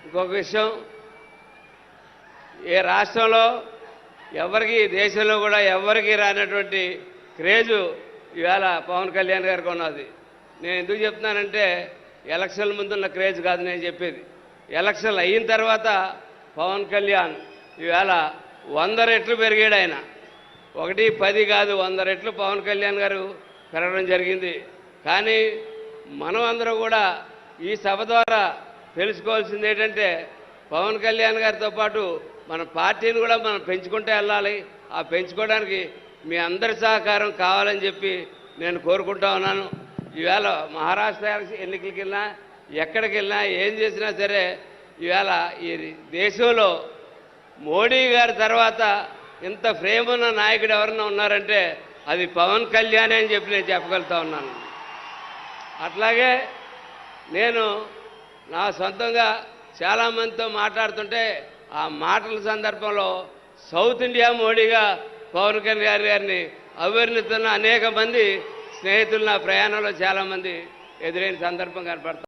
ఇంకొక విషయం, ఏ రాష్ట్రంలో ఎవరికి దేశంలో కూడా ఎవరికి రానటువంటి క్రేజు ఇవాళ పవన్ కళ్యాణ్ గారికి ఉన్నది. నేను ఎందుకు చెప్తున్నానంటే ఎలక్షన్ల ముందున్న క్రేజ్ కాదు నేను చెప్పేది. ఎలక్షన్లు అయిన తర్వాత పవన్ కళ్యాణ్ ఇవాళ 100 రెట్లు పెరిగాడు. ఆయన 1, 10 కాదు 100 రెట్లు పవన్ కళ్యాణ్ గారు పెరగడం జరిగింది. కానీ మనం అందరూ కూడా ఈ సభ ద్వారా తెలుసుకోవాల్సింది ఏంటంటే పవన్ కళ్యాణ్ గారితో పాటు మన పార్టీని కూడా మనం పెంచుకుంటూ వెళ్ళాలి. ఆ పెంచుకోవడానికి మీ అందరి సహకారం కావాలని చెప్పి నేను కోరుకుంటా ఉన్నాను. ఇవాళ మహారాష్ట్ర ఎన్నికలకి వెళ్ళినా ఎక్కడికి వెళ్ళినా ఏం చేసినా సరే ఇవాళ ఈ దేశంలో మోడీ గారి తర్వాత ఇంత ప్రేమ ఉన్న నాయకుడు ఎవరన్నా ఉన్నారంటే అది పవన్ కళ్యాణ్ అని చెప్పి నేను చెప్పగలుగుతా ఉన్నాను. అట్లాగే నేను నా సొంతంగా చాలామందితో మాట్లాడుతుంటే ఆ మాటల సందర్భంలో సౌత్ ఇండియా మోడీగా పవన్ కళ్యాణ్ గారిని అభివర్ణిస్తున్న అనేక మంది స్నేహితులు నా ప్రయాణంలో చాలామంది ఎదురైన సందర్భం కనపడతారు.